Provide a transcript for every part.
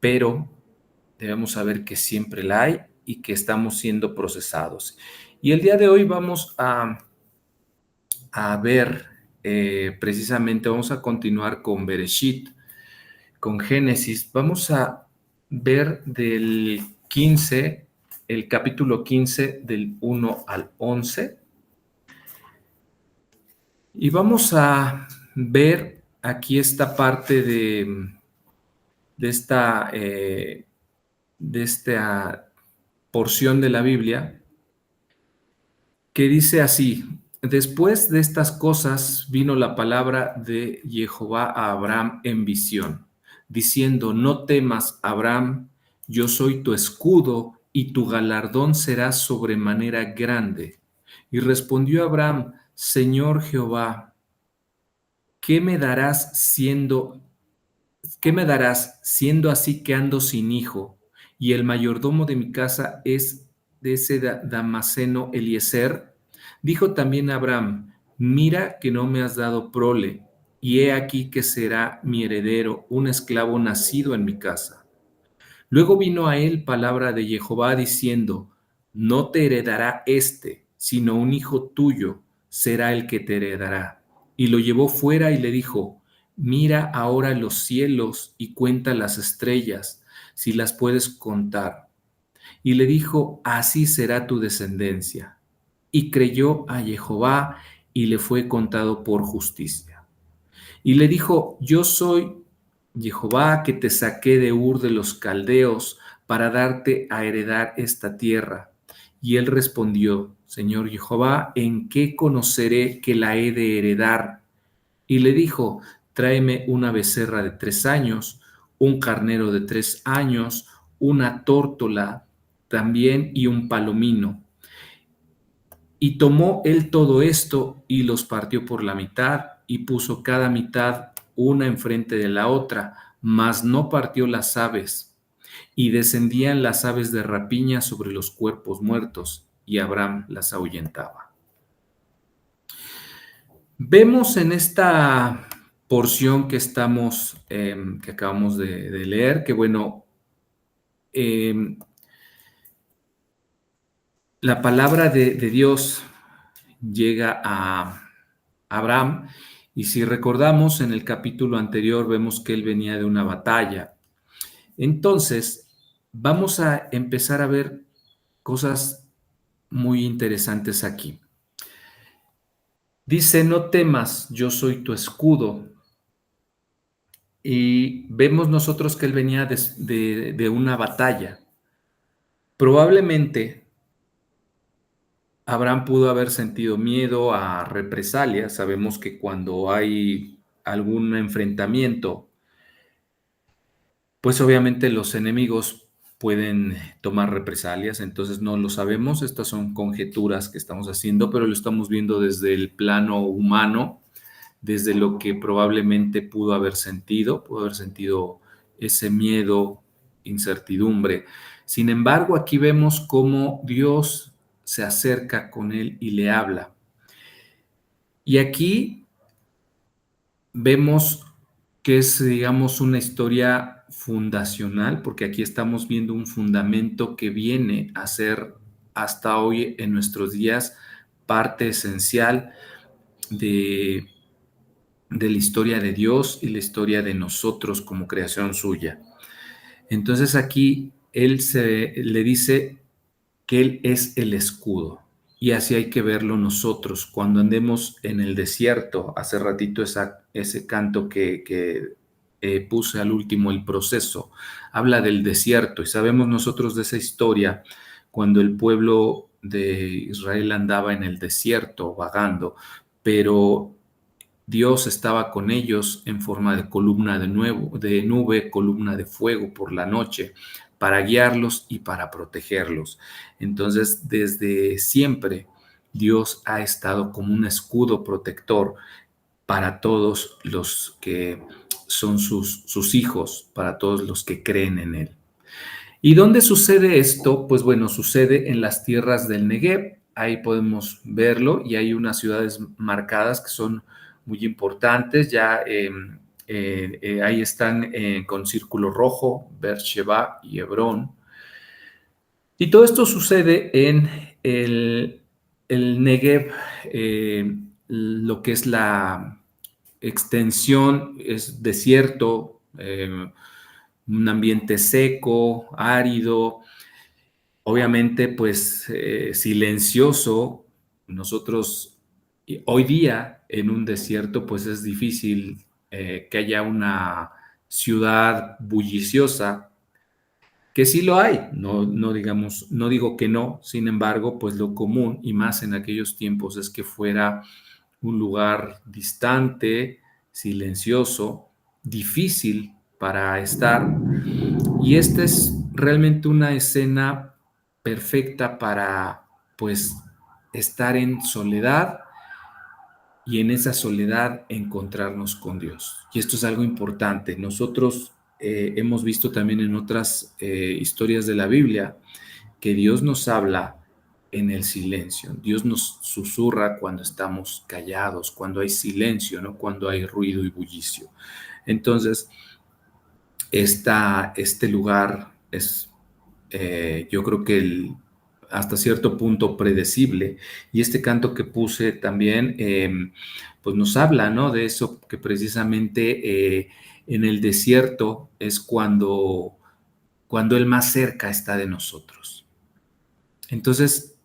pero debemos saber que siempre la hay y que estamos siendo procesados. Y el día de hoy vamos a ver, precisamente vamos a continuar con Bereshit, con Génesis. Vamos a ver del 15, el capítulo 15 del 1 al 11. Y vamos a ver aquí esta parte de esta, eh, de esta porción de la Biblia que dice así: después de estas cosas vino la palabra de Jehová a Abraham en visión, diciendo: no temas, Abraham, yo soy tu escudo y tu galardón será sobremanera grande. Y respondió Abraham: Señor Jehová, ¿qué me darás siendo así que ando sin hijo, y el mayordomo de mi casa es de ese Damaseno Eliezer? Dijo también Abraham: mira que no me has dado prole, y he aquí que será mi heredero un esclavo nacido en mi casa. Luego vino a él palabra de Jehová diciendo: no te heredará éste, sino un hijo tuyo será el que te heredará. Y lo llevó fuera y le dijo: mira ahora los cielos y cuenta las estrellas, si las puedes contar. Y le dijo: así será tu descendencia. Y creyó a Jehová y le fue contado por justicia. Y le dijo: yo soy Jehová que te saqué de Ur de los Caldeos para darte a heredar esta tierra. Y él respondió: Señor Jehová, ¿en qué conoceré que la he de heredar? Y le dijo: tráeme una becerra de 3 años, un carnero de 3 años, una tórtola también y un palomino. Y tomó él todo esto y los partió por la mitad y puso cada mitad una enfrente de la otra, mas no partió las aves. Y descendían las aves de rapiña sobre los cuerpos muertos, y Abraham las ahuyentaba. Vemos en esta porción que que acabamos de leer, que bueno, la palabra de Dios llega a Abraham, y si recordamos en el capítulo anterior vemos que él venía de una batalla. Entonces, vamos a empezar a ver cosas muy interesantes aquí. Dice: no temas, yo soy tu escudo. Y vemos nosotros que él venía de una batalla. Probablemente Abraham pudo haber sentido miedo a represalias. Sabemos que cuando hay algún enfrentamiento, pues obviamente los enemigos pueden tomar represalias, entonces no lo sabemos. Estas son conjeturas que estamos haciendo, pero lo estamos viendo desde el plano humano, desde lo que probablemente pudo haber sentido ese miedo, incertidumbre. Sin embargo, aquí vemos cómo Dios se acerca con él y le habla. Y aquí vemos que es, digamos, una historia fundacional, porque aquí estamos viendo un fundamento que viene a ser hasta hoy en nuestros días parte esencial de la historia de Dios y la historia de nosotros como creación suya. Entonces aquí le dice que Él es el escudo, y así hay que verlo nosotros cuando andemos en el desierto. Hace ratito ese canto que puse al último, el proceso, habla del desierto, y sabemos nosotros de esa historia cuando el pueblo de Israel andaba en el desierto vagando, pero Dios estaba con ellos en forma de columna de nube, columna de fuego por la noche, para guiarlos y para protegerlos. Entonces, desde siempre, Dios ha estado como un escudo protector para todos los que son sus hijos, para todos los que creen en Él. ¿Y dónde sucede esto? Pues bueno, sucede en las tierras del Negev. Ahí podemos verlo, y hay unas ciudades marcadas que son muy importantes. Ya Ahí están con círculo rojo, Beersheba y Hebrón. Y todo esto sucede en el Negev, lo que es la extensión, es desierto, un ambiente seco, árido, obviamente pues silencioso. Nosotros hoy día en un desierto pues es difícil que haya una ciudad bulliciosa, que sí lo hay, no digamos, no digo que no, sin embargo, pues lo común y más en aquellos tiempos es que fuera un lugar distante, silencioso, difícil para estar. Y esta es realmente una escena perfecta para, pues, estar en soledad y en esa soledad encontrarnos con Dios. Y esto es algo importante. Nosotros hemos visto también en otras historias de la Biblia que Dios nos habla en el silencio. Dios nos susurra cuando estamos callados, cuando hay silencio, ¿no? Cuando hay ruido y bullicio. Entonces, este lugar es, yo creo que hasta cierto punto predecible. Y este canto que puse también, pues nos habla, ¿no? De eso que precisamente en el desierto es cuando Él más cerca está de nosotros. Entonces,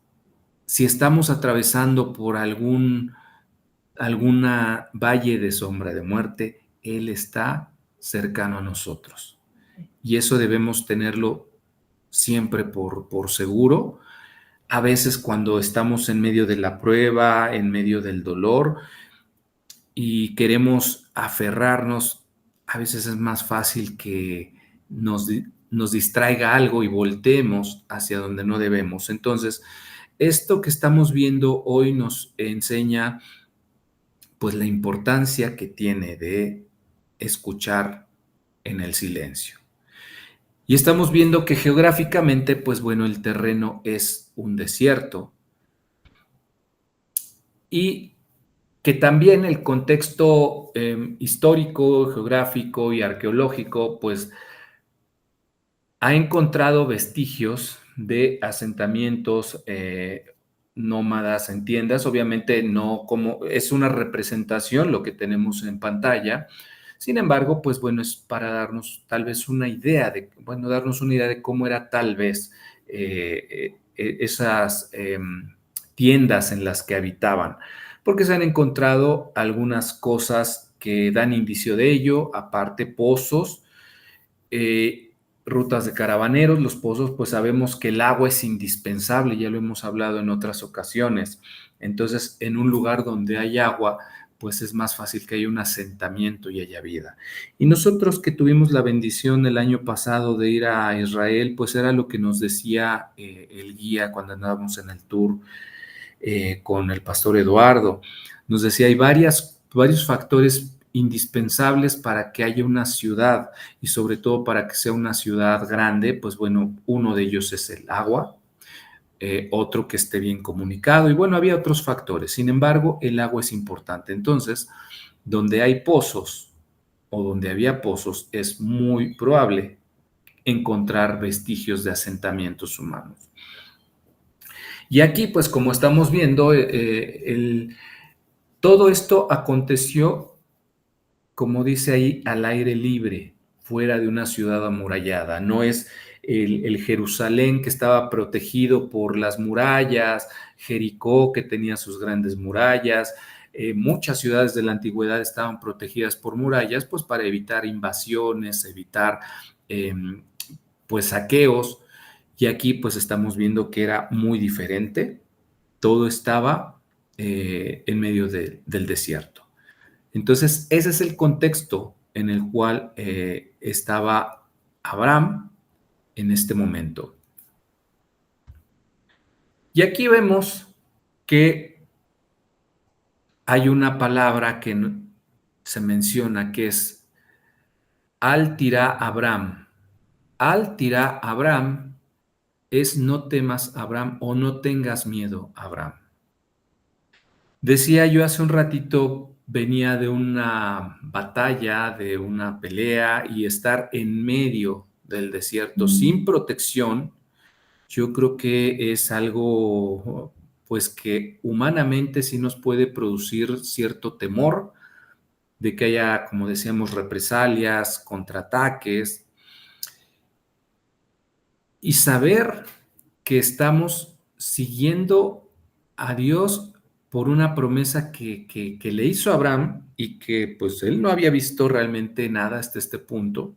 si estamos atravesando por alguna valle de sombra de muerte, Él está cercano a nosotros. Y eso debemos tenerlo siempre por seguro. A veces cuando estamos en medio de la prueba, en medio del dolor y queremos aferrarnos, a veces es más fácil que nos distraiga algo y volteemos hacia donde no debemos. Entonces, esto que estamos viendo hoy nos enseña pues la importancia que tiene de escuchar en el silencio. Y estamos viendo que geográficamente, pues bueno, el terreno es un desierto y que también el contexto histórico, geográfico y arqueológico, pues ha encontrado vestigios de asentamientos nómadas en tiendas, obviamente no como es una representación lo que tenemos en pantalla. Sin embargo, pues bueno, es para darnos tal vez una idea de, bueno, darnos una idea de cómo era tal vez esas tiendas en las que habitaban, porque se han encontrado algunas cosas que dan indicio de ello, aparte pozos, eh, rutas de caravaneros, los pozos, pues sabemos que el agua es indispensable, ya lo hemos hablado en otras ocasiones. Entonces, en un lugar donde hay agua, pues es más fácil que haya un asentamiento y haya vida. Y nosotros que tuvimos la bendición el año pasado de ir a Israel, pues era lo que nos decía el guía cuando andábamos en el tour con el pastor Eduardo. Nos decía, hay varios factores indispensables para que haya una ciudad y sobre todo para que sea una ciudad grande, pues bueno, uno de ellos es el agua, otro que esté bien comunicado y bueno, había otros factores. Sin embargo, el agua es importante. Entonces, donde hay pozos o donde había pozos, es muy probable encontrar vestigios de asentamientos humanos. Y aquí, pues como estamos viendo, todo esto aconteció, como dice ahí, al aire libre, fuera de una ciudad amurallada. No es el Jerusalén que estaba protegido por las murallas, Jericó que tenía sus grandes murallas. Muchas ciudades de la antigüedad estaban protegidas por murallas, pues para evitar invasiones, evitar eh, pues saqueos. Y aquí pues estamos viendo que era muy diferente. Todo estaba en medio del desierto. Entonces, ese es el contexto en el cual estaba Abraham en este momento. Y aquí vemos que hay una palabra que se menciona que es al tirá Abraham. Al tirá Abraham es no temas Abraham o no tengas miedo Abraham. Decía yo hace un ratito venía de una batalla, de una pelea, y estar en medio del desierto sin protección, yo creo que es algo, pues, que humanamente sí nos puede producir cierto temor de que haya, como decíamos, represalias, contraataques, y saber que estamos siguiendo a Dios por una promesa que le hizo a Abraham y que pues él no había visto realmente nada hasta este punto.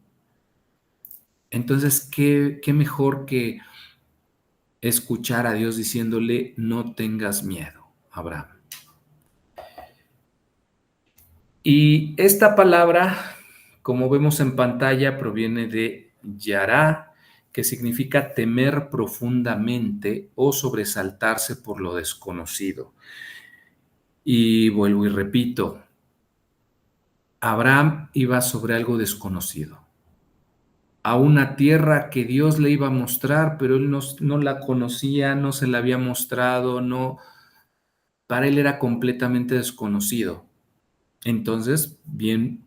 Entonces, qué mejor que escuchar a Dios diciéndole: no tengas miedo, Abraham. Y esta palabra, como vemos en pantalla, proviene de yará, que significa temer profundamente o sobresaltarse por lo desconocido. Y vuelvo y repito, Abraham iba sobre algo desconocido, a una tierra que Dios le iba a mostrar, pero él no la conocía, no se la había mostrado, no, para él era completamente desconocido. Entonces, bien,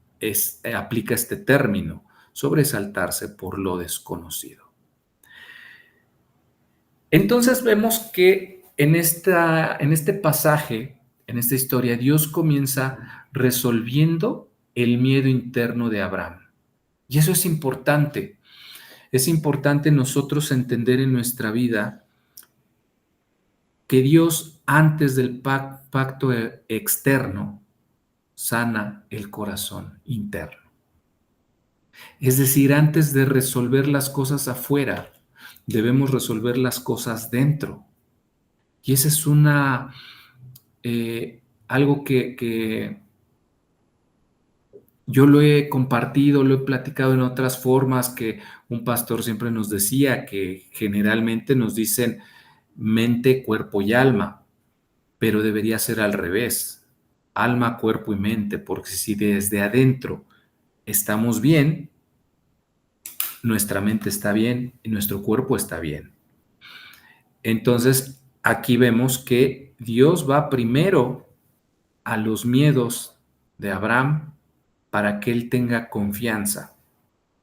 aplica este término, sobresaltarse por lo desconocido. Entonces vemos que en este pasaje, en esta historia, Dios comienza resolviendo el miedo interno de Abraham. Y eso es importante. Es importante nosotros entender en nuestra vida que Dios, antes del pacto externo, sana el corazón interno. Es decir, antes de resolver las cosas afuera, debemos resolver las cosas dentro. Y esa es algo que yo lo he compartido, lo he platicado en otras formas, que un pastor siempre nos decía que generalmente nos dicen mente, cuerpo y alma, pero debería ser al revés, alma, cuerpo y mente, porque si desde adentro estamos bien, nuestra mente está bien y nuestro cuerpo está bien. Entonces, aquí vemos que Dios va primero a los miedos de Abraham para que él tenga confianza,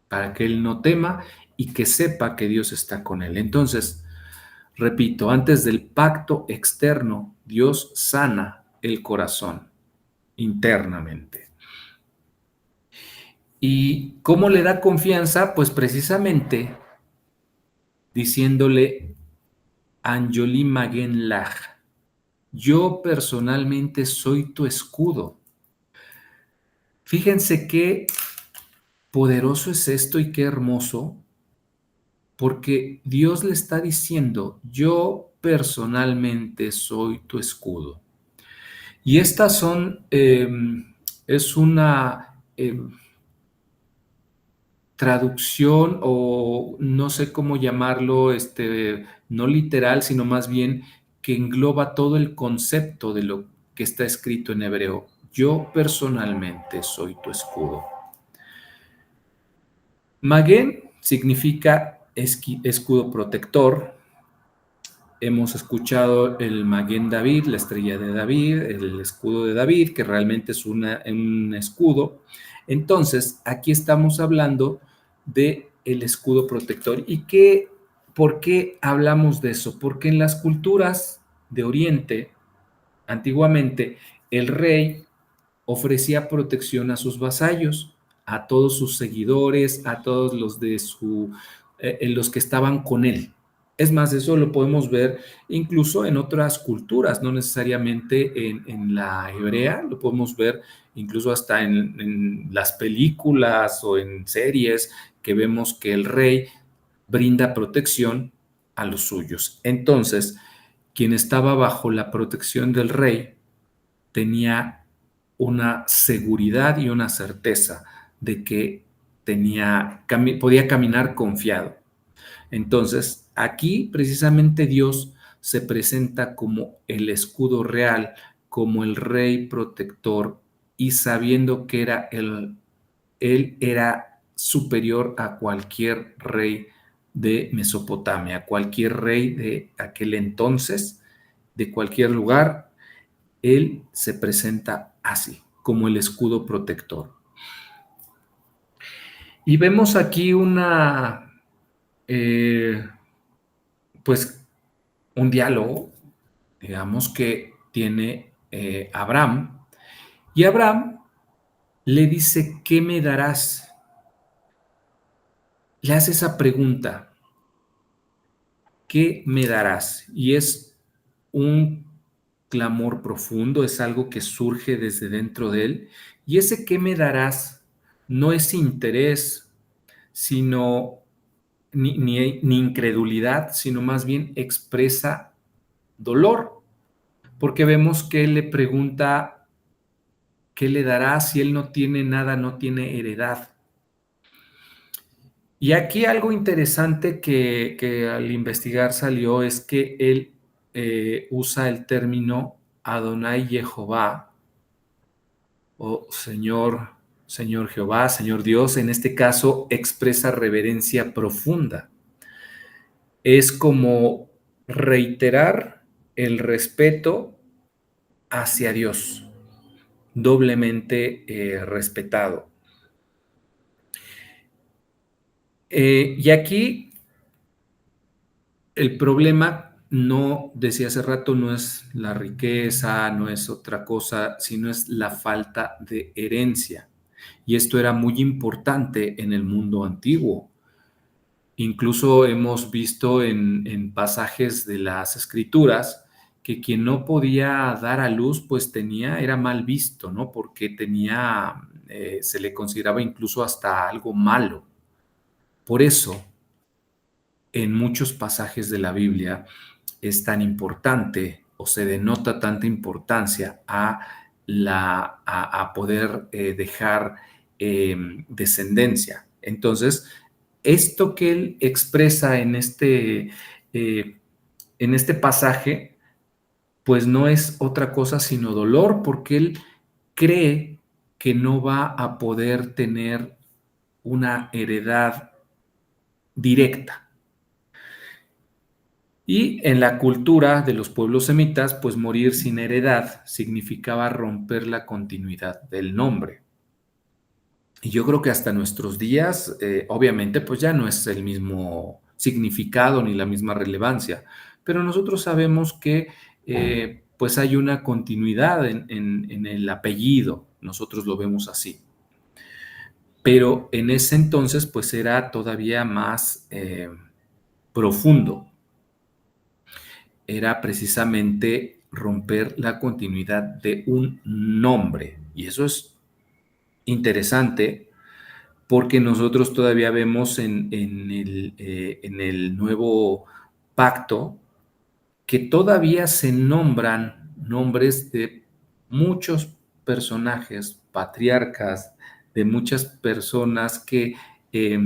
para que él no tema y que sepa que Dios está con él. Entonces, repito, antes del pacto externo, Dios sana el corazón internamente. ¿Y cómo le da confianza? Pues precisamente diciéndole Anjoli Magen Lach, yo personalmente soy tu escudo. Fíjense qué poderoso es esto y qué hermoso, porque Dios le está diciendo, yo personalmente soy tu escudo. Y estas son, es una traducción o no sé cómo llamarlo, no literal, sino más bien que engloba todo el concepto de lo que está escrito en hebreo. Yo personalmente soy tu escudo. Maguen significa escudo protector. Hemos escuchado el Maguen David, la estrella de David, el escudo de David, que realmente es un escudo. Entonces, aquí estamos hablando de el escudo protector. ¿Y por qué hablamos de eso? Porque en las culturas de Oriente, antiguamente, el rey ofrecía protección a sus vasallos, a todos sus seguidores, a todos los de los que estaban con él. Es más, eso lo podemos ver incluso en otras culturas, no necesariamente en la hebrea, lo podemos ver incluso hasta en las películas o en series que vemos que el rey brinda protección a los suyos. Entonces, quien estaba bajo la protección del rey tenía una seguridad y una certeza de que podía caminar confiado. Entonces, aquí precisamente Dios se presenta como el escudo real, como el rey protector, y sabiendo que él era superior a cualquier rey de Mesopotamia, cualquier rey de aquel entonces, de cualquier lugar, él se presenta así. como el escudo protector. Y vemos aquí eh, pues, un diálogo, digamos, que tiene Abraham. Y Abraham le dice, ¿qué me darás? Le hace esa pregunta, ¿qué me darás? Y es un clamor profundo, es algo que surge desde dentro de él. Y ese ¿qué me darás? No es interés, sino ni incredulidad, sino más bien expresa dolor, porque vemos que él le pregunta, ¿qué le dará si él no tiene nada, no tiene heredad? Y aquí algo interesante que al investigar salió es que él usa el término Adonai Jehová, o Señor Jehová, Señor Dios. En este caso expresa reverencia profunda. Es como reiterar el respeto hacia Dios, doblemente respetado. Y aquí el problema, no, decía hace rato, no es la riqueza, no es otra cosa, sino es la falta de herencia. Y esto era muy importante en el mundo antiguo. Incluso hemos visto en pasajes de las escrituras que quien no podía dar a luz, pues era mal visto, ¿no? Porque se le consideraba incluso hasta algo malo. Por eso, en muchos pasajes de la Biblia es tan importante o se denota tanta importancia a poder dejar descendencia. Entonces, esto que él expresa en este pasaje, pues no es otra cosa sino dolor, porque él cree que no va a poder tener una heredad directa. Y en la cultura de los pueblos semitas, pues morir sin heredad significaba romper la continuidad del nombre. Y yo creo que hasta nuestros días, obviamente, pues ya no es el mismo significado ni la misma relevancia, pero nosotros sabemos que pues hay una continuidad en el apellido, nosotros lo vemos así. Pero en ese entonces, pues era todavía más profundo. Era precisamente romper la continuidad de un nombre. Y eso es interesante porque nosotros todavía vemos en el nuevo pacto que todavía se nombran nombres de muchos personajes, patriarcas, de muchas personas que eh,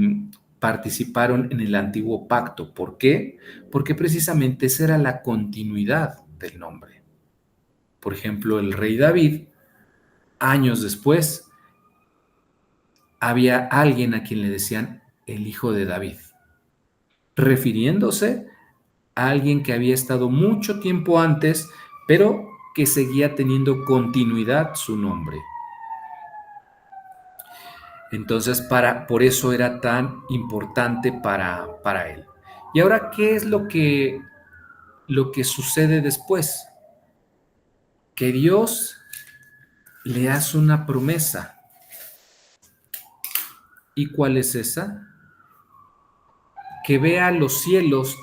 participaron en el antiguo pacto. ¿Por qué? Porque precisamente esa era la continuidad del nombre. Por ejemplo, el rey David, años después, había alguien a quien le decían el hijo de David, refiriéndose a alguien que había estado mucho tiempo antes, pero que seguía teniendo continuidad su nombre. Entonces, por eso era tan importante para él. Y ahora, ¿qué es lo que sucede después? Que Dios le hace una promesa. ¿Y cuál es esa? Que vea los cielos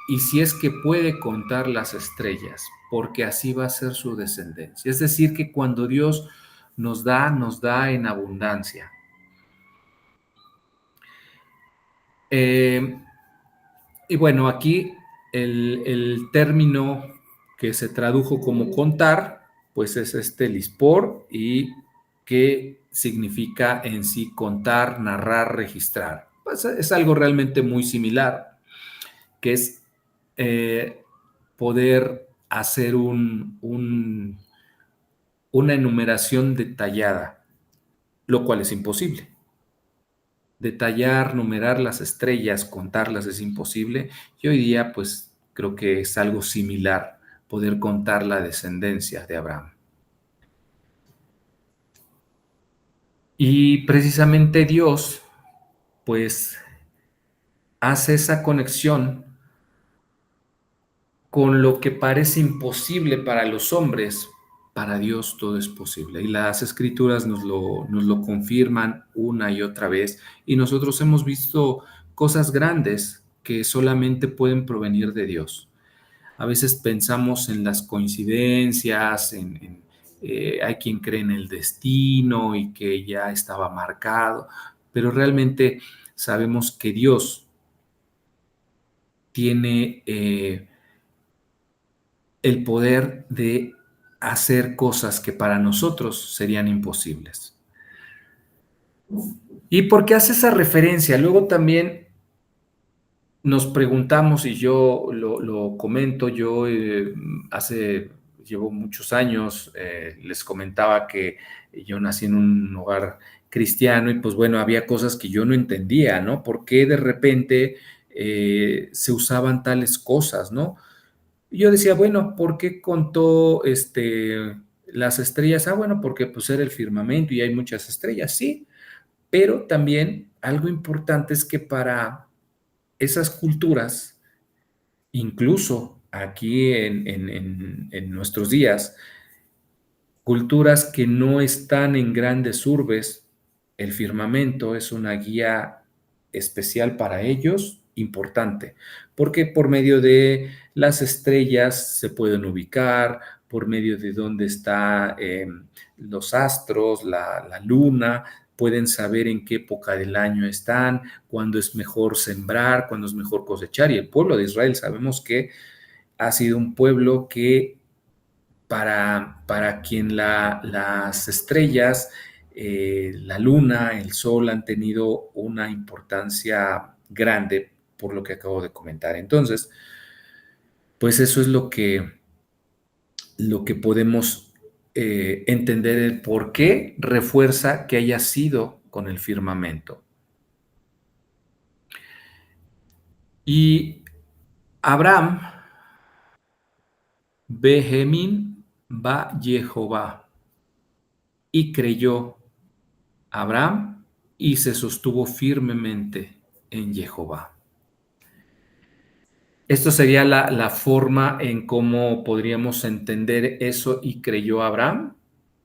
y si es que puede contar las estrellas, porque así va a ser su descendencia. Es decir, que cuando Dios nos da en abundancia. Eh, y bueno, aquí el término que se tradujo como contar, pues es este lispor y que significa en sí contar, narrar, registrar. Pues es algo realmente muy similar, que es poder hacer una enumeración detallada, lo cual es imposible. Detallar, numerar las estrellas, contarlas es imposible. Y hoy día, pues creo que es algo similar poder contar la descendencia de Abraham. Y precisamente Dios, pues, hace esa conexión con lo que parece imposible para los hombres. Para Dios todo es posible. Y las escrituras nos lo confirman una y otra vez. Y nosotros hemos visto cosas grandes que solamente pueden provenir de Dios. A veces pensamos en las coincidencias, hay quien cree en el destino y que ya estaba marcado, pero realmente sabemos que Dios tiene el poder de hacer cosas que para nosotros serían imposibles. ¿Y por qué hace esa referencia? Luego también nos preguntamos, y yo lo comento, yo llevo muchos años, les comentaba que yo nací en un hogar cristiano y pues bueno, había cosas que yo no entendía, ¿no? ¿Por qué de repente se usaban tales cosas, ¿no? Y yo decía, bueno, ¿por qué contó las estrellas? Ah, bueno, porque pues era el firmamento y hay muchas estrellas, sí, pero también algo importante es que para esas culturas, incluso aquí en nuestros días, culturas que no están en grandes urbes, el firmamento es una guía especial para ellos, importante, porque por medio de las estrellas se pueden ubicar, por medio de dónde están los astros, la luna, pueden saber en qué época del año están, cuándo es mejor sembrar, cuándo es mejor cosechar. Y el pueblo de Israel sabemos que ha sido un pueblo que para quien las estrellas, la luna, el sol han tenido una importancia grande por lo que acabo de comentar. Entonces, pues eso es lo que podemos entender el por qué refuerza que haya sido con el firmamento. Y Abraham, Behemin, va Jehová, y creyó Abraham y se sostuvo firmemente en Jehová. Esto sería la forma en cómo podríamos entender eso y creyó Abraham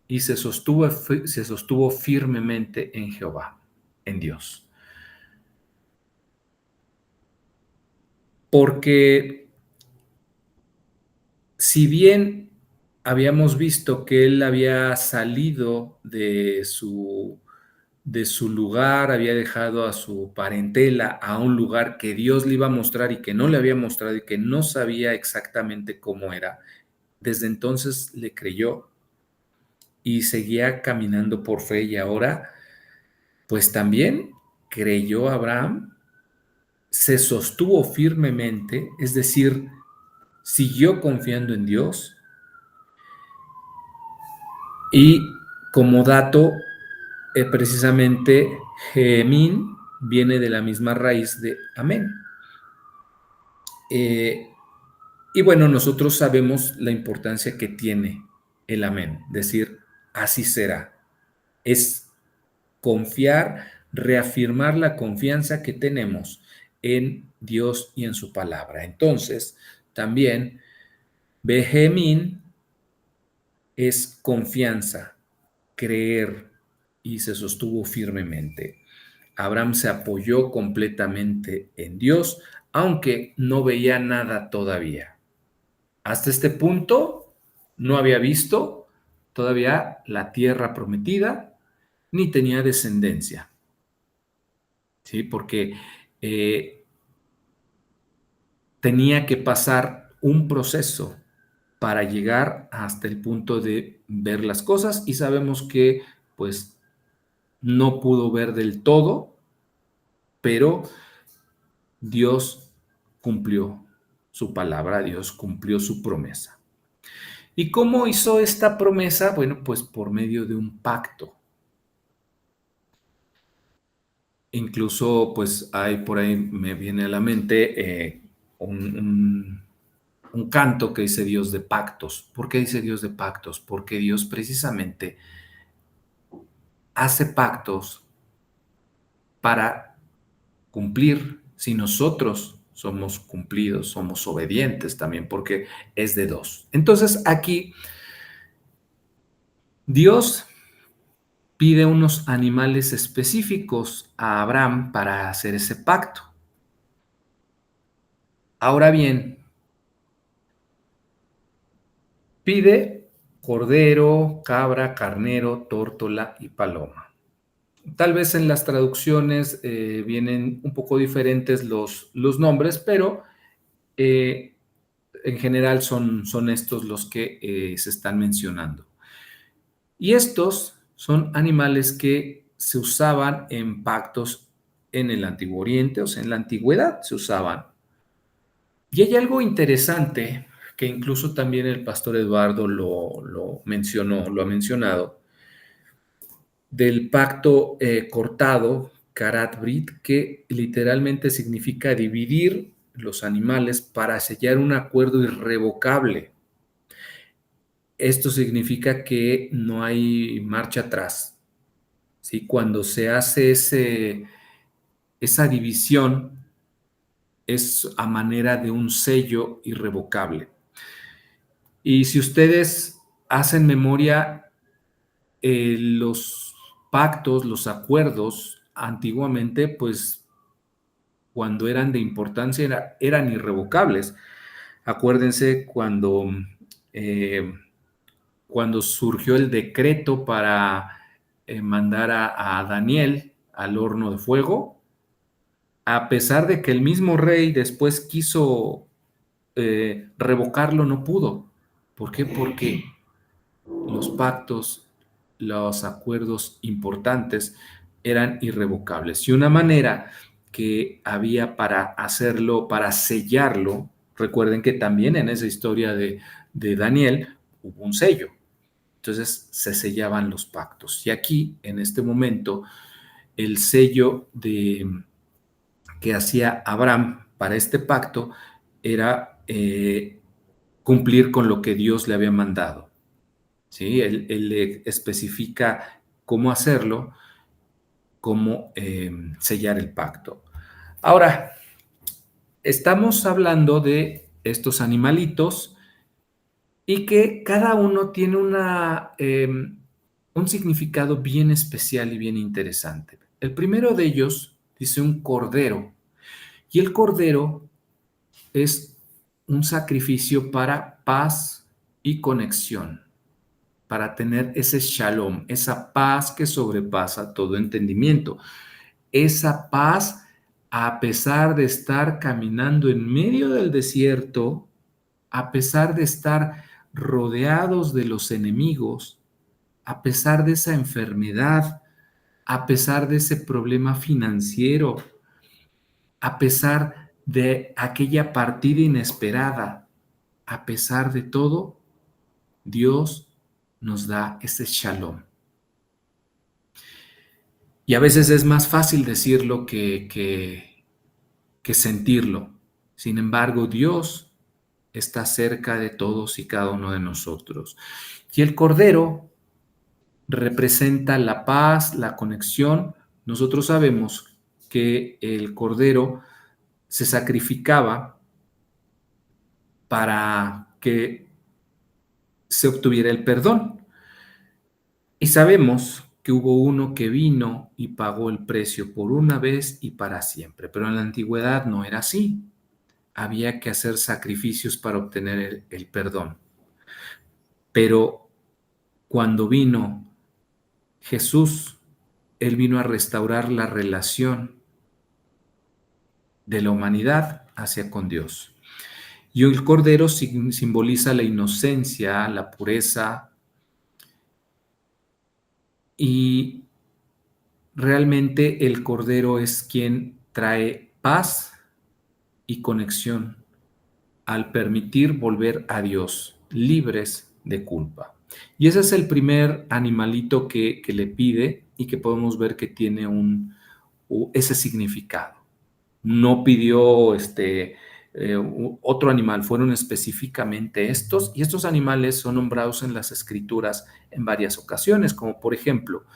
y se sostuvo firmemente en Jehová, en Dios. Porque si bien habíamos visto que él había salido de su lugar, había dejado a su parentela a un lugar que Dios le iba a mostrar y que no le había mostrado y que no sabía exactamente cómo era. Desde entonces le creyó y seguía caminando por fe y ahora, pues también creyó Abraham, se sostuvo firmemente, es decir, siguió confiando en Dios y como dato, precisamente Gemín viene de la misma raíz de amén. Eh, y bueno, nosotros sabemos la importancia que tiene el amén, decir, así será. Es confiar, reafirmar la confianza que tenemos en Dios y en su palabra. Entonces, también, Benjamín es confianza, creer y se sostuvo firmemente. Abraham se apoyó completamente en Dios, aunque no veía nada todavía. Hasta este punto no había visto todavía la tierra prometida, ni tenía descendencia, ¿sí? Porque eh, tenía que pasar un proceso para llegar hasta el punto de ver las cosas y sabemos que pues no pudo ver del todo, pero Dios cumplió su palabra, Dios cumplió su promesa. ¿Y cómo hizo esta promesa? Bueno, pues por medio de un pacto. Incluso, pues hay por ahí, me viene a la mente un canto que dice Dios de pactos. ¿Por qué dice Dios de pactos? Porque Dios precisamente hace pactos para cumplir si nosotros somos cumplidos, somos obedientes también, porque es de dos. Entonces aquí Dios pide unos animales específicos a Abraham para hacer ese pacto. Ahora bien, pide cordero, cabra, carnero, tórtola y paloma. Tal vez en las traducciones vienen un poco diferentes los nombres, pero eh, en general son estos los que se están mencionando. Y estos son animales que se usaban en pactos en el Antiguo Oriente, o sea, en la antigüedad se usaban. Y hay algo interesante que incluso también el pastor Eduardo lo mencionó, lo ha mencionado, del pacto cortado, Karat Brit, que literalmente significa dividir los animales para sellar un acuerdo irrevocable. Esto significa que no hay marcha atrás, ¿sí? Cuando se hace esa división es a manera de un sello irrevocable. Y si ustedes hacen memoria, los pactos, los acuerdos, antiguamente, pues cuando eran de importancia eran irrevocables. Acuérdense eh, cuando surgió el decreto para mandar a Daniel al horno de fuego, a pesar de que el mismo rey después quiso revocarlo, no pudo. ¿Por qué? Porque los pactos, los acuerdos importantes eran irrevocables. Y una manera que había para hacerlo, para sellarlo, recuerden que también en esa historia de Daniel hubo un sello. Entonces se sellaban los pactos. Y aquí, en este momento, el sello que hacía Abraham para este pacto era cumplir con lo que Dios le había mandado. ¿Sí? Él le especifica cómo hacerlo, cómo sellar el pacto. Ahora, estamos hablando de estos animalitos y que cada uno tiene un significado bien especial y bien interesante. El primero de ellos dice un cordero, y el cordero es un sacrificio para paz y conexión, para tener ese shalom, esa paz que sobrepasa todo entendimiento, esa paz a pesar de estar caminando en medio del desierto, a pesar de estar rodeados de los enemigos, a pesar de esa enfermedad, a pesar de ese problema financiero, a pesar de aquella partida inesperada, a pesar de todo, Dios nos da ese shalom. Y a veces es más fácil decirlo que sentirlo. Sin embargo, Dios está cerca de todos y cada uno de nosotros. Y el Cordero representa la paz, la conexión. Nosotros sabemos que el Cordero se sacrificaba para que se obtuviera el perdón. Y sabemos que hubo uno que vino y pagó el precio por una vez y para siempre, pero en la antigüedad no era así. Había que hacer sacrificios para obtener el perdón. Pero cuando vino Jesús, Él vino a restaurar la relación de la humanidad hacia con Dios. Y el cordero simboliza la inocencia, la pureza, y realmente el cordero es quien trae paz y conexión al permitir volver a Dios libres de culpa. Y ese es el primer animalito que le pide y que podemos ver que tiene ese significado. No pidió otro animal, fueron específicamente estos, y estos animales son nombrados en las escrituras en varias ocasiones, como por ejemplo,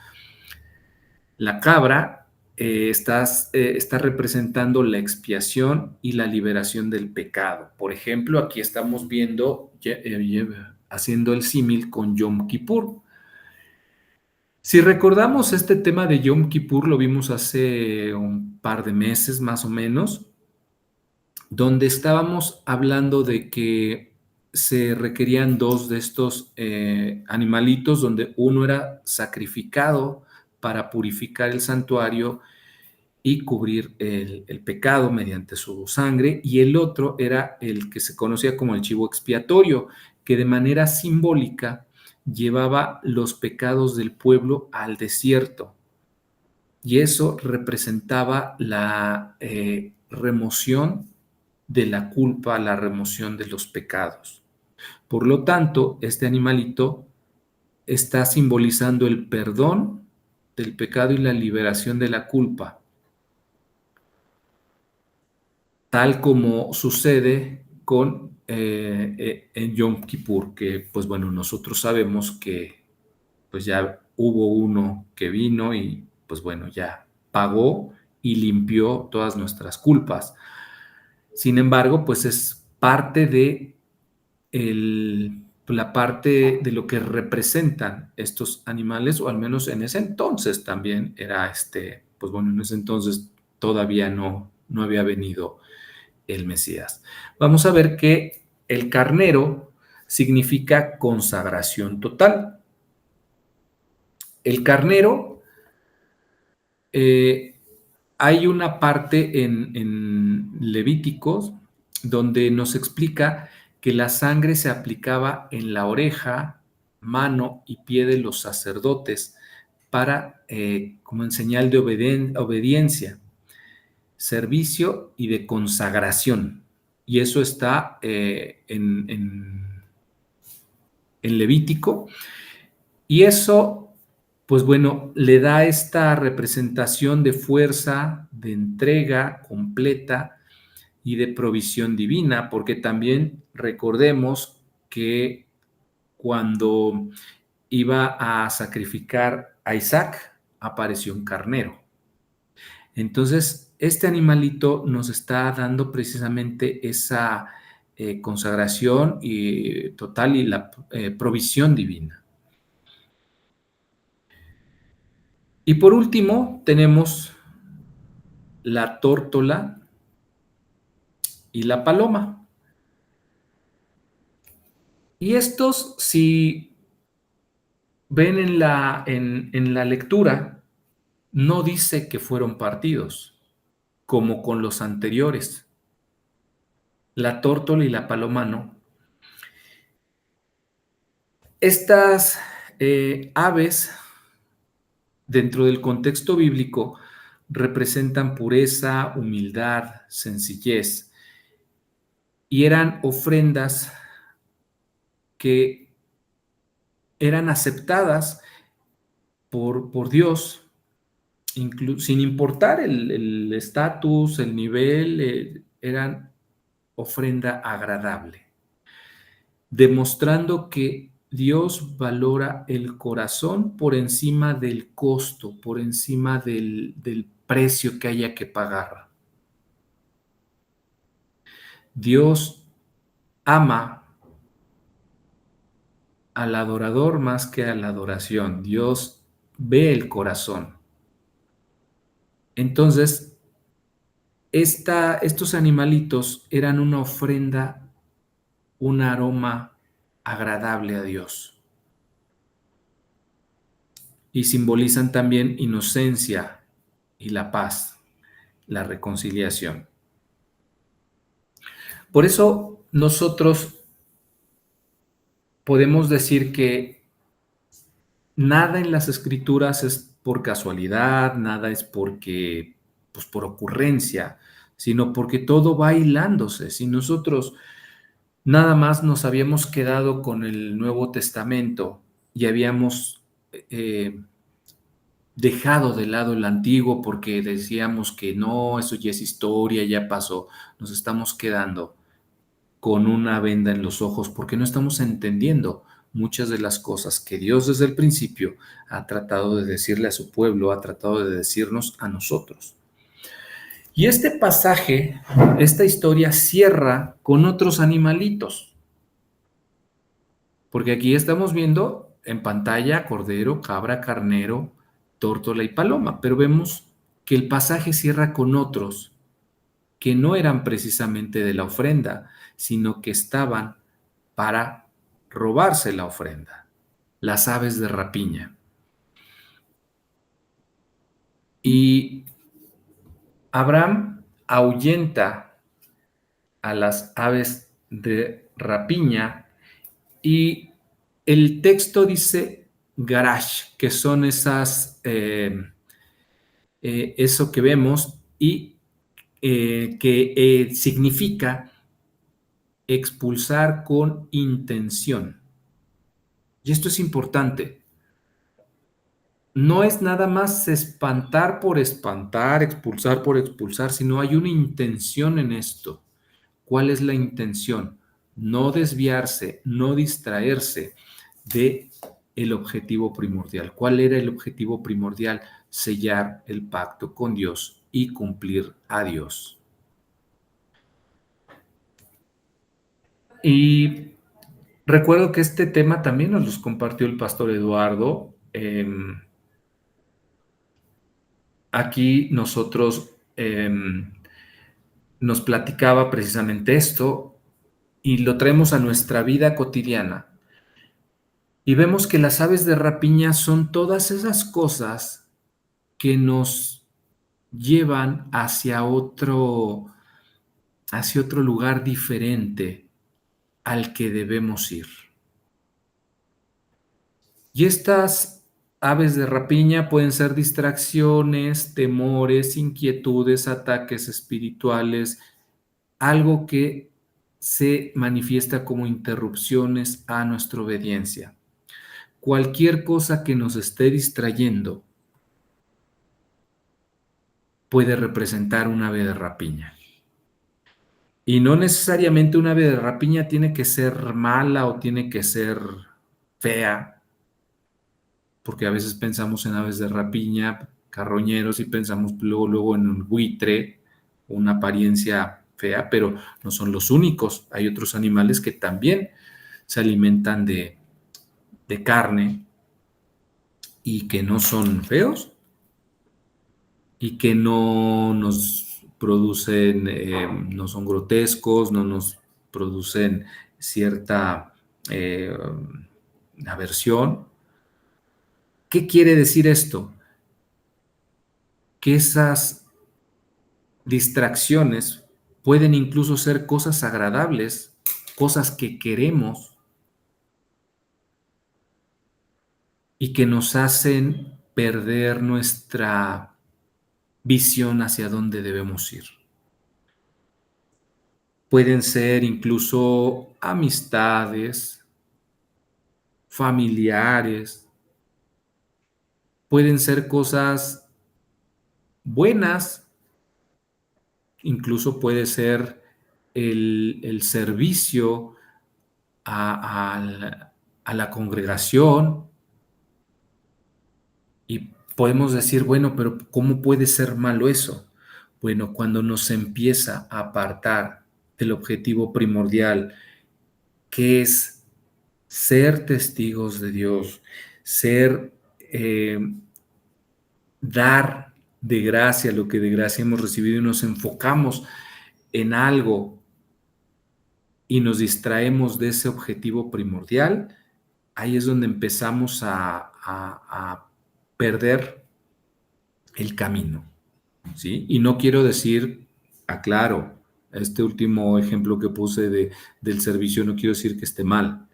La cabra está representando la expiación y la liberación del pecado. Por ejemplo, aquí estamos viendo, haciendo el símil con Yom Kippur. Si recordamos este tema de Yom Kippur, lo vimos hace un par de meses más o menos, donde estábamos hablando de que se requerían dos de estos animalitos, donde uno era sacrificado para purificar el santuario y cubrir el pecado mediante su sangre, y el otro era el que se conocía como el chivo expiatorio, que de manera simbólica llevaba los pecados del pueblo al desierto, y eso representaba la remoción de la culpa, la remoción de los pecados. Por lo tanto, este animalito está simbolizando el perdón del pecado y la liberación de la culpa, tal como sucede con en Yom Kippur, que pues bueno, nosotros sabemos que pues ya hubo uno que vino y pues bueno, ya pagó y limpió todas nuestras culpas. Sin embargo, pues es parte de la parte de lo que representan estos animales, o al menos en ese entonces también era pues bueno, en ese entonces todavía no había venido el Mesías. Vamos a ver que el carnero significa consagración total. El carnero, eh, hay una parte en Levíticos donde nos explica que la sangre se aplicaba en la oreja, mano y pie de los sacerdotes para, como en señal de obediencia, servicio y de consagración. Y eso está en Levítico. Y eso, pues bueno, le da esta representación de fuerza, de entrega completa y de provisión divina, porque también recordemos que cuando iba a sacrificar a Isaac, apareció un carnero. Entonces, este animalito nos está dando precisamente esa consagración y total y la provisión divina. Y por último, tenemos la tórtola y la paloma. Y estos, si ven en la lectura, no dice que fueron partidos, como con los anteriores. La tórtola y la paloma no. Estas aves, dentro del contexto bíblico, representan pureza, humildad, sencillez, y eran ofrendas que eran aceptadas por Dios, sin importar el estatus, el nivel, eran ofrenda agradable, demostrando que Dios valora el corazón por encima del costo, por encima del precio que haya que pagar. Dios ama al adorador más que a la adoración. Dios ve el corazón. Entonces, estos animalitos eran una ofrenda, un aroma agradable a Dios. Y simbolizan también inocencia y la paz, la reconciliación. Por eso nosotros podemos decir que nada en las escrituras es por casualidad, nada es porque, pues por ocurrencia, sino porque todo va hilándose. Si nosotros nada más nos habíamos quedado con el Nuevo Testamento y habíamos dejado de lado el antiguo porque decíamos que no, eso ya es historia, ya pasó, nos estamos quedando con una venda en los ojos porque no estamos entendiendo muchas de las cosas que Dios desde el principio ha tratado de decirle a su pueblo, ha tratado de decirnos a nosotros. Y este pasaje, esta historia cierra con otros animalitos, porque aquí estamos viendo en pantalla cordero, cabra, carnero, tórtola y paloma, pero vemos que el pasaje cierra con otros que no eran precisamente de la ofrenda, sino que estaban para robarse la ofrenda, las aves de rapiña. Y Abraham ahuyenta a las aves de rapiña y el texto dice garash, que son eso que vemos y que significa expulsar con intención. Y esto es importante. No es nada más espantar, expulsar por expulsar, sino hay una intención en esto. ¿Cuál es la intención? No desviarse, no distraerse de el objetivo primordial. ¿Cuál era el objetivo primordial? Sellar el pacto con Dios y cumplir a Dios. Y recuerdo que este tema también nos los compartió el pastor Eduardo. Aquí nosotros nos platicaba precisamente esto y lo traemos a nuestra vida cotidiana. Y vemos que las aves de rapiña son todas esas cosas que nos llevan hacia otro lugar diferente al que debemos ir. Y estas aves de rapiña pueden ser distracciones, temores, inquietudes, ataques espirituales, algo que se manifiesta como interrupciones a nuestra obediencia. Cualquier cosa que nos esté distrayendo puede representar un ave de rapiña. Y no necesariamente un ave de rapiña tiene que ser mala o tiene que ser fea, porque a veces pensamos en aves de rapiña, carroñeros, y pensamos luego en un buitre, una apariencia fea, pero no son los únicos. Hay otros animales que también se alimentan de carne y que no son feos y que no nos producen, no son grotescos, no nos producen cierta eh, aversión. ¿Qué quiere decir esto? Que esas distracciones pueden incluso ser cosas agradables, cosas que queremos y que nos hacen perder nuestra visión hacia dónde debemos ir. Pueden ser incluso amistades, familiares, pueden ser cosas buenas, incluso puede ser el servicio a la congregación, y podemos decir, bueno, pero ¿cómo puede ser malo eso? Bueno, cuando nos empieza a apartar del objetivo primordial, que es ser testigos de Dios, ser, dar de gracia lo que de gracia hemos recibido, y nos enfocamos en algo y nos distraemos de ese objetivo primordial, ahí es donde empezamos a perder el camino, ¿sí? Y no quiero decir, aclaro, este último ejemplo que puse del servicio, no quiero decir que esté mal,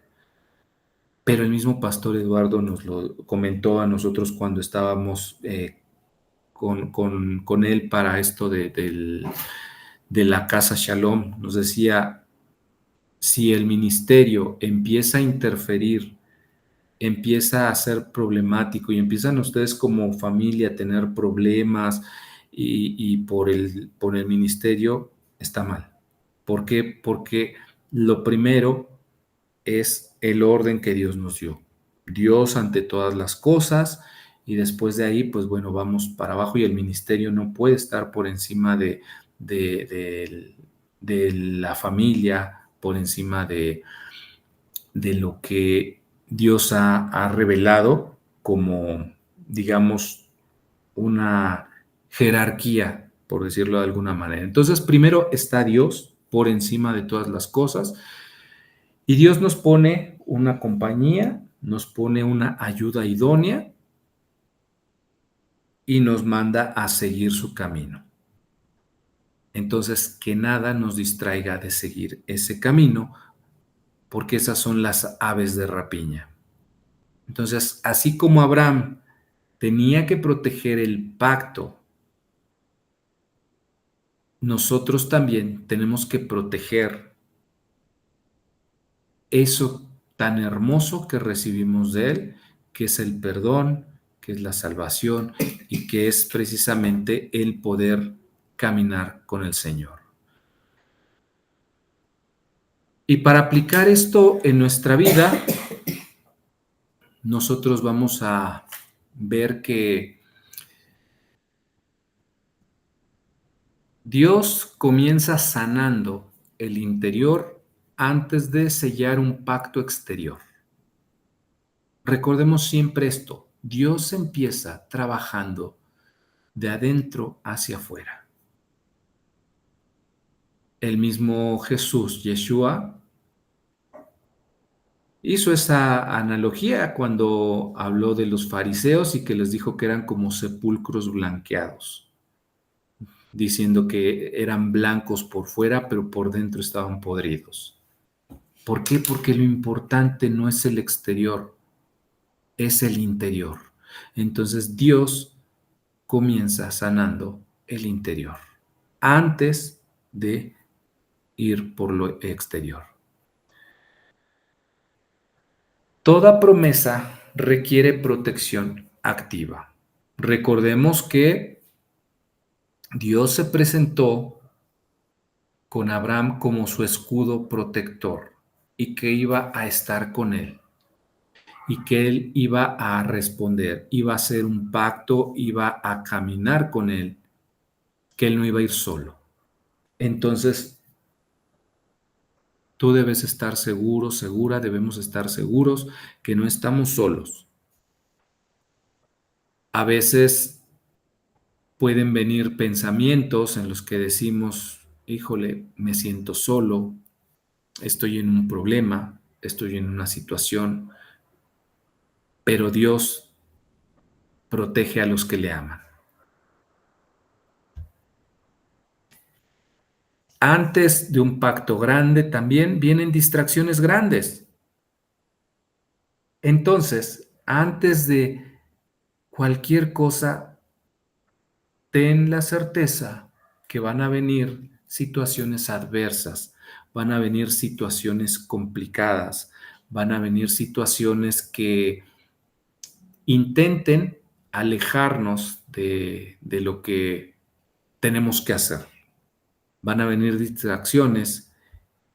pero el mismo pastor Eduardo nos lo comentó a nosotros cuando estábamos con él para esto de la Casa Shalom. Nos decía, si el ministerio empieza a interferir, empieza a ser problemático y empiezan ustedes como familia a tener problemas y por el ministerio, está mal. ¿Por qué? Porque lo primero es el orden que Dios nos dio. Dios ante todas las cosas, y después de ahí, pues bueno, vamos para abajo, y el ministerio no puede estar por encima de, de- de la familia, por encima de lo que Dios ha revelado como, digamos, una jerarquía, por decirlo de alguna manera. Entonces, primero está Dios por encima de todas las cosas, y Dios nos pone una compañía, nos pone una ayuda idónea y nos manda a seguir su camino. Entonces, que nada nos distraiga de seguir ese camino, porque esas son las aves de rapiña. Entonces, así como Abraham tenía que proteger el pacto, nosotros también tenemos que proteger eso tan hermoso que recibimos de Él, que es el perdón, que es la salvación y que es precisamente el poder caminar con el Señor. Y para aplicar esto en nuestra vida, nosotros vamos a ver que Dios comienza sanando el interior antes de sellar un pacto exterior. Recordemos siempre esto, Dios empieza trabajando de adentro hacia afuera. El mismo Jesús, Yeshua, hizo esa analogía cuando habló de los fariseos y que les dijo que eran como sepulcros blanqueados, diciendo que eran blancos por fuera, pero por dentro estaban podridos. ¿Por qué? Porque lo importante no es el exterior, es el interior. Entonces Dios comienza sanando el interior antes de ir por lo exterior. Toda promesa requiere protección activa. Recordemos que Dios se presentó con Abraham como su escudo protector y que iba a estar con él y que él iba a responder, iba a hacer un pacto, iba a caminar con él, que él no iba a ir solo. Entonces, tú debes estar seguro, segura, debemos estar seguros que no estamos solos. A veces pueden venir pensamientos en los que decimos, híjole, me siento solo, estoy en un problema, estoy en una situación, pero Dios protege a los que le aman. Antes de un pacto grande también vienen distracciones grandes. Entonces, antes de cualquier cosa, ten la certeza que van a venir situaciones adversas, van a venir situaciones complicadas, van a venir situaciones que intenten alejarnos de lo que tenemos que hacer. Van a venir distracciones.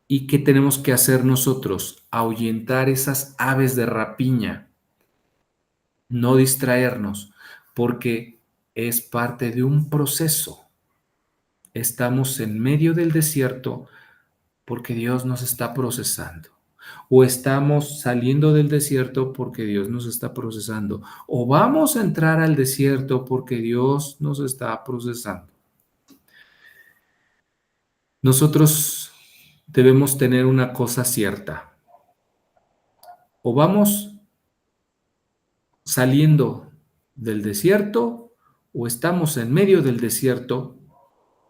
¿Y qué tenemos que hacer nosotros? Ahuyentar esas aves de rapiña, no distraernos, porque es parte de un proceso. Estamos en medio del desierto porque Dios nos está procesando. O estamos saliendo del desierto porque Dios nos está procesando. O vamos a entrar al desierto porque Dios nos está procesando. Nosotros debemos tener una cosa cierta. O vamos saliendo del desierto, o estamos en medio del desierto,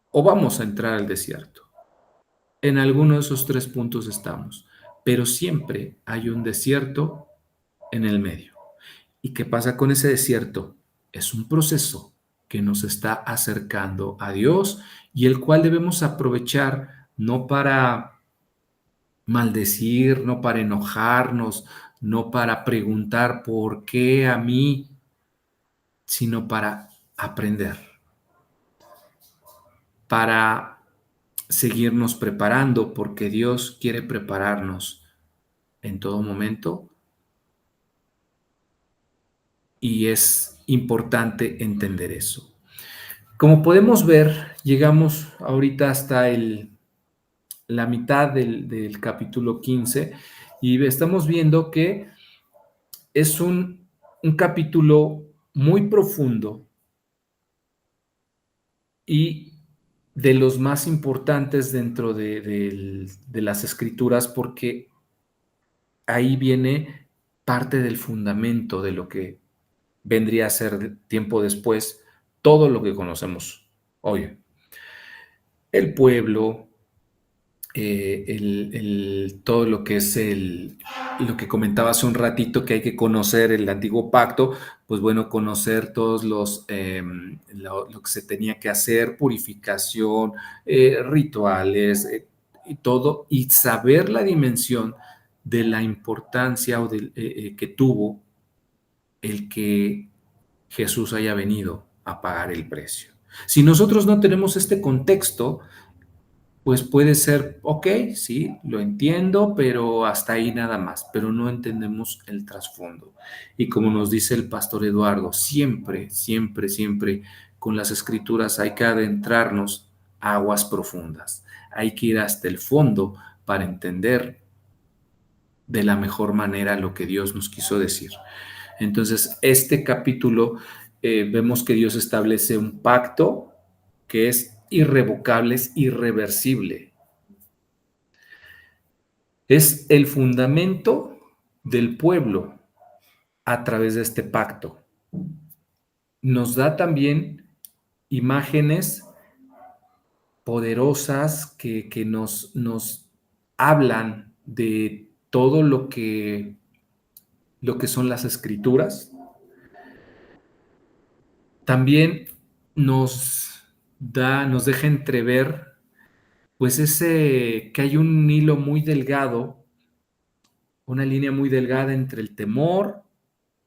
o vamos a entrar al desierto. En alguno de esos tres puntos estamos, pero siempre hay un desierto en el medio. ¿Y qué pasa con ese desierto? Es un proceso que nos está acercando a Dios y el cual debemos aprovechar no para maldecir, no para enojarnos, no para preguntar por qué a mí, sino para aprender, para seguirnos preparando, porque Dios quiere prepararnos en todo momento y es importante entender eso. Como podemos ver, llegamos ahorita hasta la mitad del capítulo 15 y estamos viendo que es un capítulo muy profundo y de los más importantes dentro de las escrituras porque ahí viene parte del fundamento de lo que vendría a ser tiempo después todo lo que conocemos hoy. El pueblo, todo lo que es lo que comentaba hace un ratito, que hay que conocer el antiguo pacto, pues bueno, conocer todos lo que se tenía que hacer, purificación, rituales, y todo, y saber la dimensión de la importancia que tuvo el que Jesús haya venido a pagar el precio. Si nosotros no tenemos este contexto, pues puede ser, ok, sí, lo entiendo, pero hasta ahí nada más, pero no entendemos el trasfondo. Y como nos dice el pastor Eduardo, siempre, siempre, siempre con las escrituras hay que adentrarnos a aguas profundas, hay que ir hasta el fondo para entender de la mejor manera lo que Dios nos quiso decir. Entonces, este capítulo vemos que Dios establece un pacto que es irrevocable, es irreversible. Es el fundamento del pueblo a través de este pacto. Nos da también imágenes poderosas que nos hablan de todo lo que son las escrituras. También nos deja entrever, pues que hay un hilo muy delgado, una línea muy delgada entre el temor,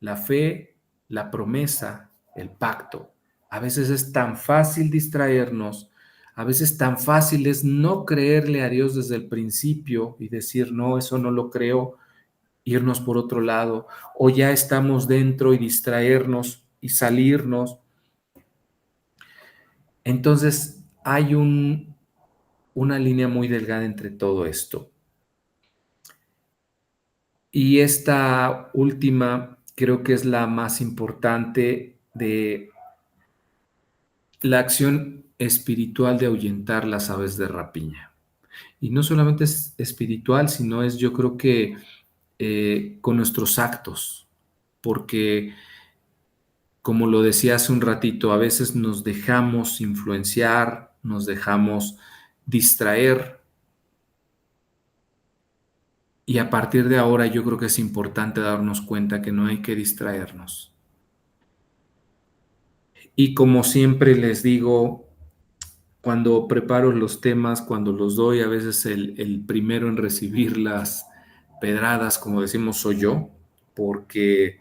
la fe, la promesa, el pacto. A veces es tan fácil distraernos, a veces tan fácil es no creerle a Dios desde el principio y decir, no, eso no lo creo, irnos por otro lado, o ya estamos dentro y distraernos y salirnos. Entonces hay una línea muy delgada entre todo esto. Y esta última creo que es la más importante de la acción espiritual de ahuyentar las aves de rapiña. Y no solamente es espiritual, sino es yo creo que con nuestros actos, porque como lo decía hace un ratito, a veces nos dejamos influenciar, nos dejamos distraer y a partir de ahora yo creo que es importante darnos cuenta que no hay que distraernos. Y como siempre les digo, cuando preparo los temas, cuando los doy, a veces el primero en recibir las pedradas, como decimos, soy yo, porque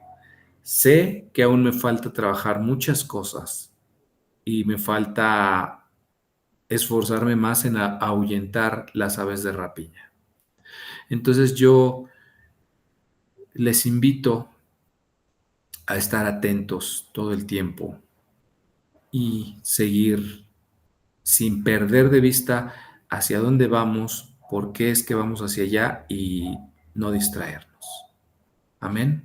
sé que aún me falta trabajar muchas cosas y me falta esforzarme más en ahuyentar las aves de rapiña. Entonces yo les invito a estar atentos todo el tiempo y seguir sin perder de vista hacia dónde vamos, por qué es que vamos hacia allá y no distraernos. Amén.